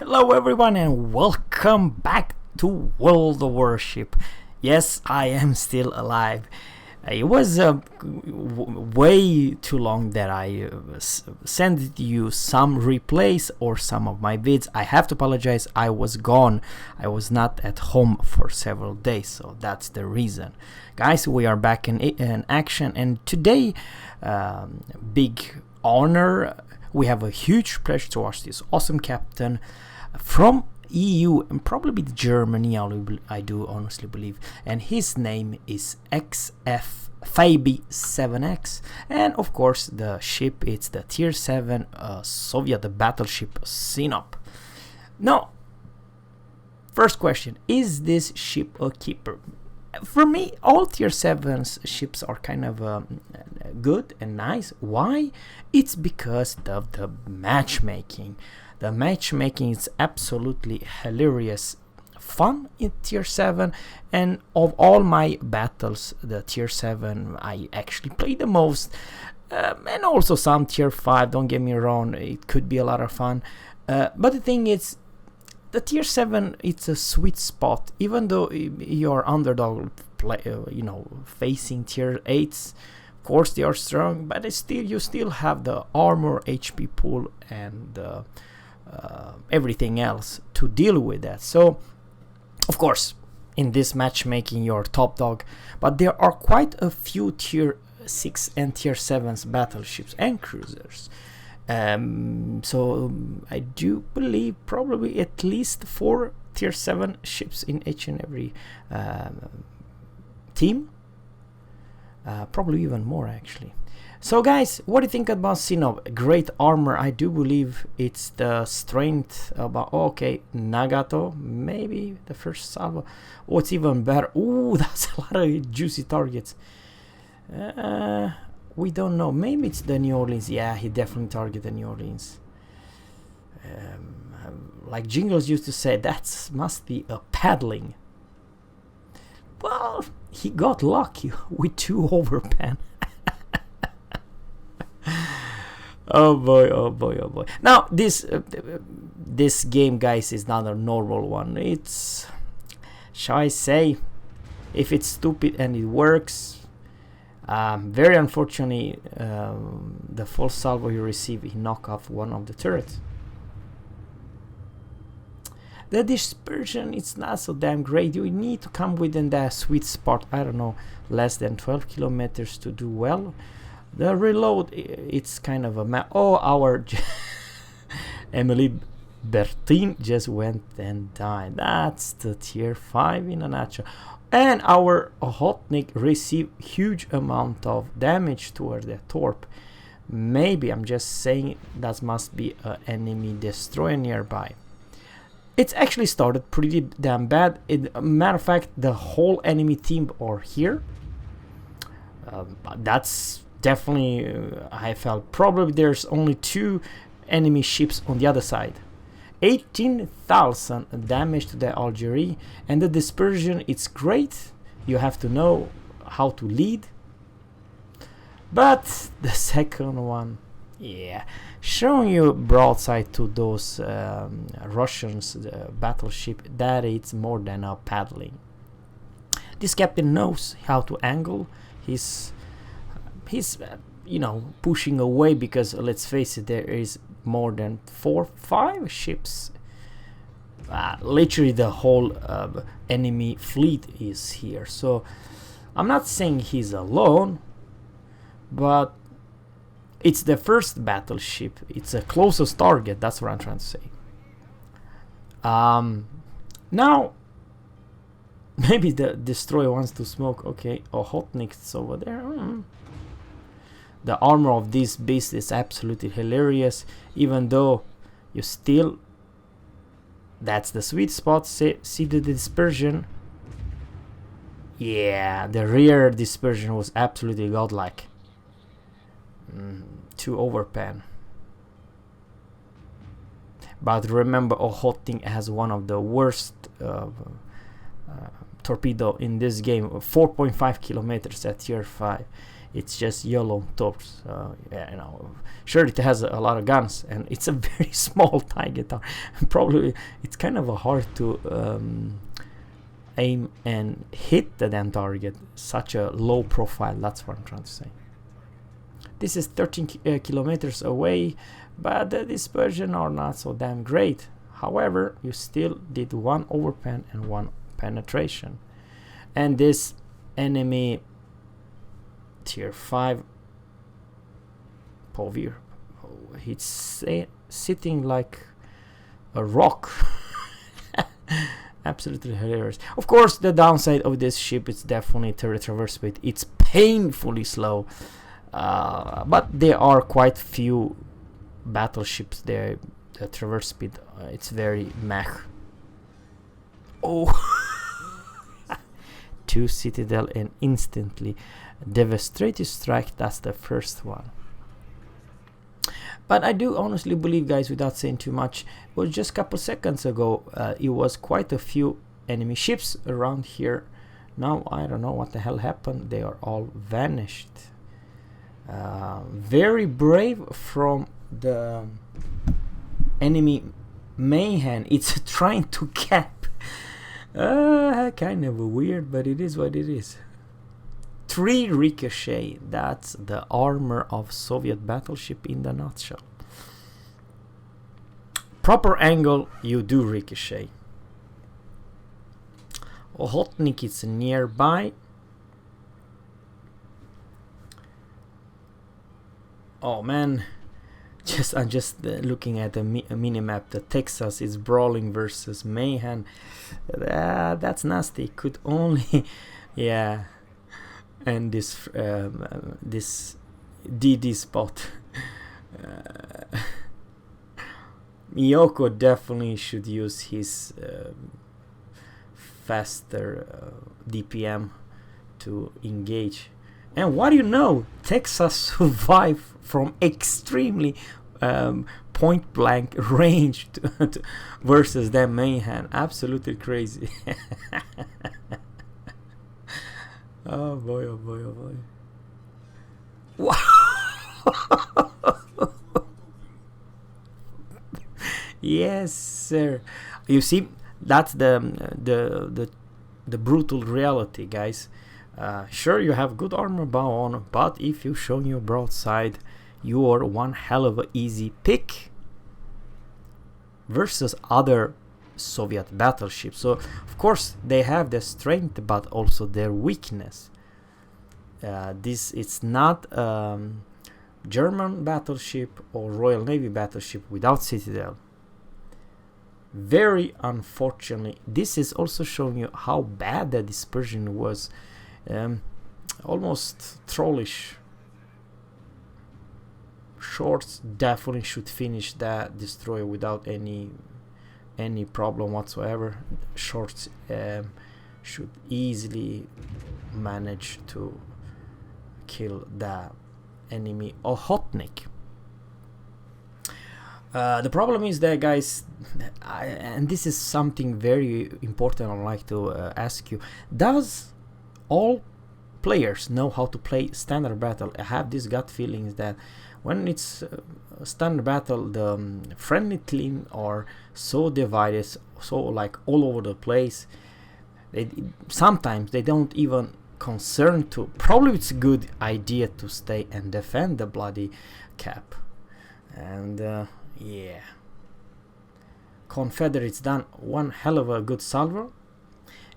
Hello everyone and welcome back to World of Warship. Yes, I am still alive. It was way too long that I sent you some replays or some of my vids. I have to apologize, I was gone. I was not at home for several days, so that's the reason. Guys, we are back in action, and today, big honor. We have a huge pleasure to watch this awesome captain from EU and probably Germany, I do honestly believe, and his name is XF Fabi 7X, and of course the ship, it's the tier 7 Soviet battleship Sinop. Now, first question, is this ship a keeper? For me, all tier 7 ships are kind of good and nice. Why? It's because of the matchmaking. The matchmaking is absolutely hilarious fun in tier 7, and of all my battles, the tier 7 I actually play the most, and also some tier 5, don't get me wrong, it could be a lot of fun, but the thing is, the tier 7, it's a sweet spot. Even though you're underdog facing tier 8s, of course they are strong, but you still have the armor, HP pool, and everything else to deal with that. So of course in this matchmaking you're top dog, but there are quite a few tier 6 and tier 7s battleships and cruisers. So I do believe probably at least 4 tier 7 ships in each and every team, probably even more actually. So guys, what do you think about Sinop? Great armor. I do believe it's the strength about, okay, Nagato, maybe the first salvo. Oh, it's even better. Ooh, that's a lot of juicy targets. We don't know, maybe it's the New Orleans. Yeah, he definitely targeted New Orleans. Like Jingles used to say, that must be a paddling. Well, he got lucky with 2 overpan. Oh boy, oh boy, oh boy. Now this game, guys, is not a normal one. It's, shall I say, if it's stupid and it works, very unfortunately, the false salvo you receive, he knock off one of the turrets. The dispersion, it's not so damn great. You need to come within that sweet spot, I don't know, less than 12 kilometers to do well. The reload, it's kind of a map. Oh, our Emily Bertin just went and died. That's the tier 5 in a nutshell. And our Hotnik received huge amount of damage toward the torp. Maybe, I'm just saying, that must be an enemy destroyer nearby. It's actually started pretty damn bad. Matter of fact, the whole enemy team are here. That's definitely, I felt probably there's only 2 enemy ships on the other side. 18,000 damage to the Algeria, and the dispersion, it's great. You have to know how to lead. But the second one, yeah, showing you broadside to those Russians battleship, that it's more than a paddling. This captain knows how to angle. He's pushing away, because let's face it, there is more than 4-5 ships. Literally the whole enemy fleet is here. So I'm not saying he's alone, but it's the first battleship. It's a closest target. That's what I'm trying to say. Now maybe the destroyer wants to smoke. Okay, Hotnik's over there. The armor of this beast is absolutely hilarious, even though you still, that's the sweet spot. See the dispersion. Yeah, the rear dispersion was absolutely godlike. 2 overpan. But remember, Hotnik has one of the worst torpedo in this game, 4.5 kilometers at tier 5. it's just yellow tops. Yeah, you know, sure, it has a lot of guns, and it's a very small TIE guitar. Probably it's kind of hard to aim and hit the damn target. Such a low profile. That's what I'm trying to say. This is 13 kilometers away, but the dispersion are not so damn great. However, you still did 1 overpen and 1 penetration. And this enemy tier 5 Povir, he's sitting like a rock. Absolutely hilarious. Of course, the downside of this ship is definitely the traverse speed. It's painfully slow. But there are quite few battleships there. The traverse speed, it's very meh. Oh, 2 citadel and instantly devastating strike. That's the first one. But I do honestly believe, guys, without saying too much, it was just a couple seconds ago. It was quite a few enemy ships around here. Now I don't know what the hell happened. They are all vanished. Very brave from the enemy Mayhem. It's trying to cap. Kind of weird, but it is what it is. 3 ricochet. That's the armor of Soviet battleship in the nutshell. Proper angle, you do ricochet. Ohotnik is nearby. Oh man, I'm just looking at the minimap. The Texas is brawling versus Mayhem. That's nasty. Could only, yeah. And this this DD spot. Miyoko definitely should use his faster DPM to engage. And what do you know? Texas survived from extremely point blank range versus that Mayhem. Absolutely crazy. Oh boy, oh boy, oh boy. Wow. Yes, sir. You see, that's the brutal reality, guys. Sure, you have good armor bow on, but if you show your broadside, you are one hell of a easy pick versus other Soviet battleships. So of course they have their strength, but also their weakness. This it's not German battleship or Royal Navy battleship without citadel. Very unfortunately, this is also showing you how bad the dispersion was. Almost trollish. Shorts definitely should finish that destroyer without any problem whatsoever. Shorts should easily manage to kill the enemy Ohotnik. The problem is that, guys, and this is something very important I'd like to ask you. Does all players know how to play standard battle? I have this gut feelings that when it's standard battle, the friendly team are so divided, so like all over the place. Sometimes they don't even concern to. Probably it's a good idea to stay and defend the bloody cap. And yeah, Confederates done one hell of a good salvo,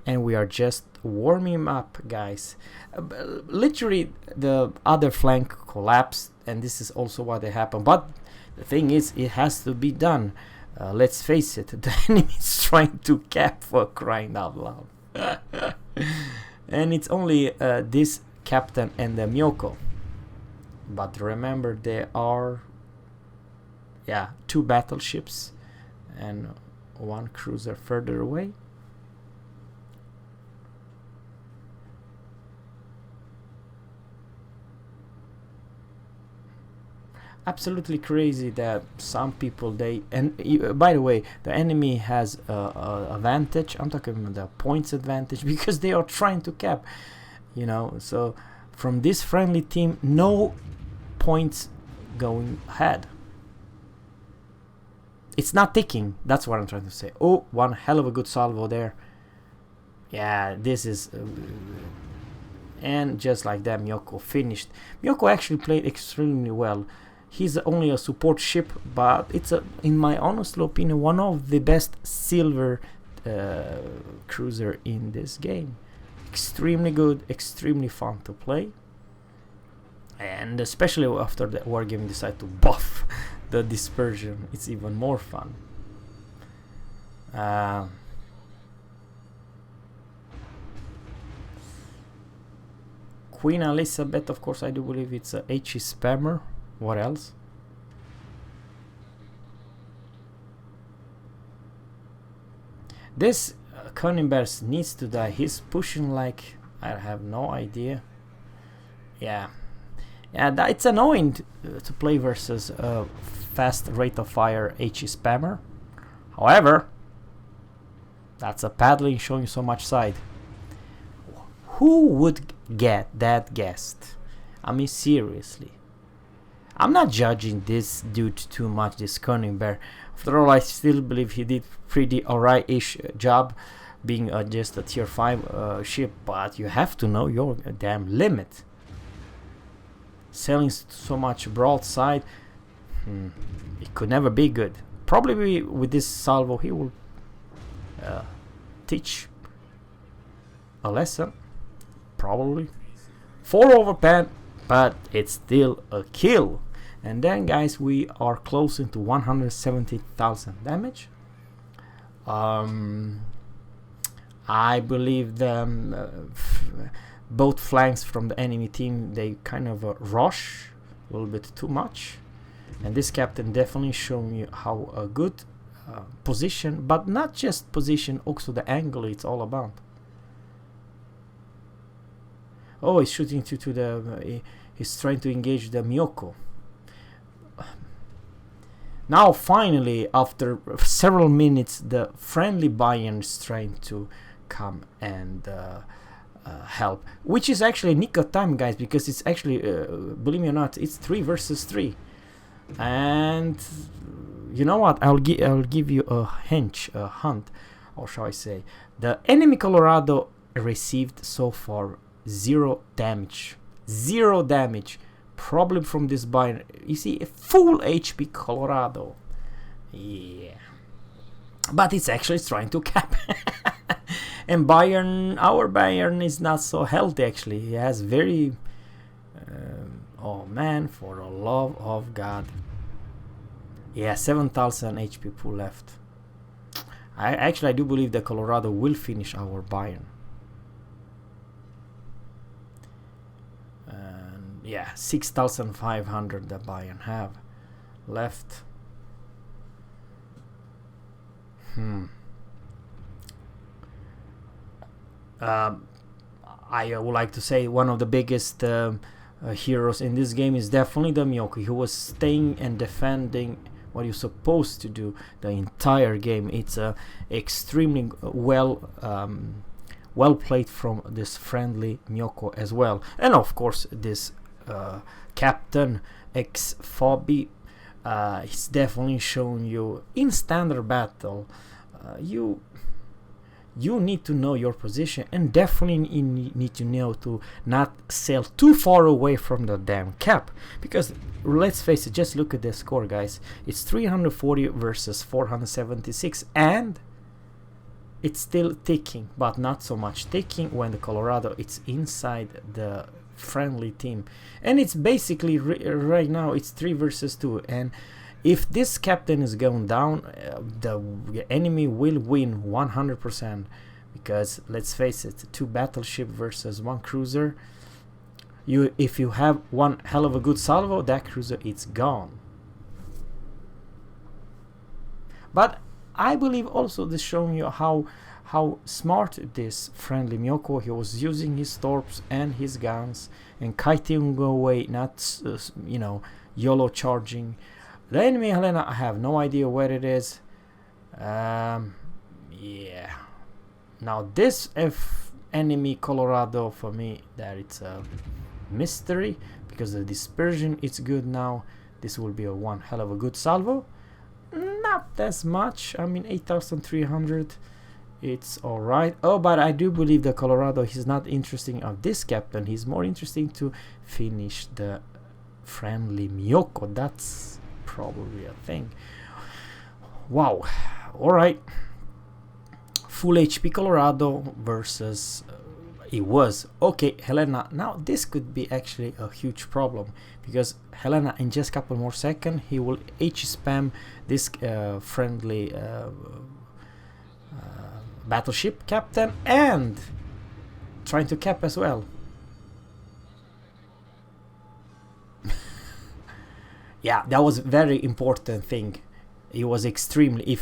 and we are just warming up, guys. Literally the other flank collapsed, and this is also what happened. But the thing is, it has to be done. Let's face it, the enemy is trying to cap, for crying out loud. And it's only this captain and the Miyoko. But remember, there are 2 battleships and 1 cruiser further away. Absolutely crazy that some people by the way, the enemy has a advantage. I'm talking about the points advantage because they are trying to cap, so from this friendly team, no points going ahead. It's not ticking. That's what I'm trying to say. Oh, one hell of a good salvo there. Yeah, this is... and just like that, Miyoko finished. Miyoko actually played extremely well. He's only a support ship, but it's, in my honest opinion, one of the best silver cruiser in this game. Extremely good, extremely fun to play. And especially after the wargaming decide to buff the dispersion, it's even more fun. Queen Elizabeth, of course, I do believe it's a HE spammer. What else? This Cunningbers needs to die. He's pushing like... I have no idea. Yeah, it's annoying to play versus a fast rate of fire HE spammer. However, that's a paddling showing so much side. Who would get that guessed? I mean, seriously. I'm not judging this dude too much, this Cunningbers. After all, I still believe he did pretty alright-ish job being just a tier 5 ship, but you have to know your damn limit. Selling so much broadside, it could never be good. Probably with this salvo he will teach a lesson. Probably 4 overpan, but it's still a kill. And then, guys, we are close into 170,000 damage. I believe both flanks from the enemy team, they kind of rush a little bit too much. And this captain definitely showing you how a good position, but not just position, also the angle it's all about. Oh, he's shooting to the... he's trying to engage the Miyoko. Now, finally, after several minutes, the friendly Bayern is trying to come and help. Which is actually nick of time, guys, because it's actually, believe me or not, it's 3 versus 3. And you know what? I'll give you a hint, or shall I say, the enemy Colorado received so far 0 damage. 0 damage. Probably from this Bayern. You see, a full HP Colorado. Yeah. But it's actually trying to cap. And Bayern, our Bayern is not so healthy actually. He has very... oh man, for the love of God. Yeah, 7,000 HP pool left. I do believe that Colorado will finish our Bayern. Yeah, 6,500 the Bayern have left. I would like to say one of the biggest heroes in this game is definitely the Miyoko, who was staying and defending what you're supposed to do the entire game. It's extremely well played from this friendly Miyoko as well. And of course this Captain X Fabi, he's definitely showing you in standard battle you need to know your position, and definitely you need to know to not sail too far away from the damn cap, because let's face it, just look at the score, guys. It's 340 versus 476, and it's still ticking, but not so much ticking when the Colorado it's inside the friendly team. And it's basically right now it's 3 versus 2, and if this captain is going down, the enemy will win 100%, because let's face it, 2 battleship versus 1 cruiser, if you have one hell of a good salvo, that cruiser it's gone. But I believe also this showing you how smart this friendly Miyoko, he was using his torps and his guns and kiting away, not YOLO charging. The enemy Helena, I have no idea where it is. Yeah. Now this enemy Colorado, for me, that it's mystery, because the dispersion is good now. This will be a one hell of a good salvo. Not as much, I mean 8,300, it's alright. Oh, but I do believe the Colorado, he's not interesting of this captain, he's more interesting to finish the friendly Miyoko. That's probably a thing. Wow, alright. Full HP Colorado versus it was okay Helena. Now this could be actually a huge problem, because Helena in just a couple more seconds he will H spam this friendly battleship captain and trying to cap as well. Yeah, that was very important thing. It was extremely,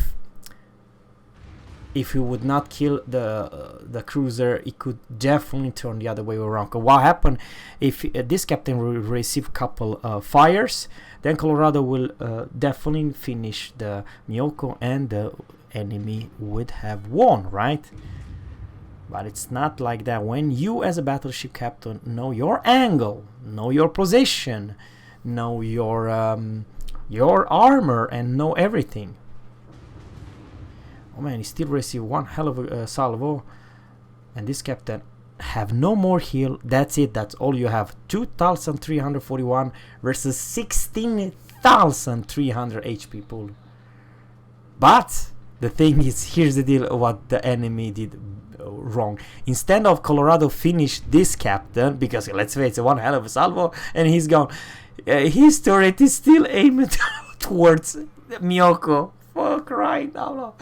if he would not kill the cruiser, it could definitely turn the other way around. Cause what happened if this captain will receive couple fires, then Colorado will definitely finish the Miyoko and the enemy would have won, right? But it's not like that. When you as a battleship captain know your angle, know your position, know your armor, and know everything. Oh man, he still received one hell of a salvo, and this captain have no more heal. That's it, that's all you have. 2,341 versus 16,300 HP pool. But the thing is, here's the deal, what the enemy did wrong. Instead of Colorado finish this captain, because let's face it, one hell of a salvo and he's gone, his turret is still aimed towards Miyoko. For crying out loud.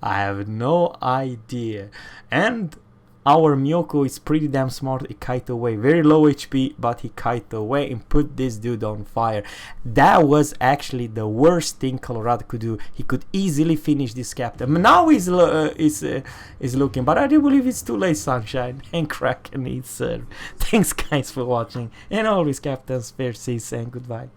I have no idea. And our Miyoko is pretty damn smart. He kite away, very low HP, but he kite away and put this dude on fire. That was actually the worst thing Colorado could do. He could easily finish this captain. Now he's looking, but I do believe it's too late, Sunshine. And Kraken needs serve. Thanks guys for watching, and always captains, fair seas, and goodbye.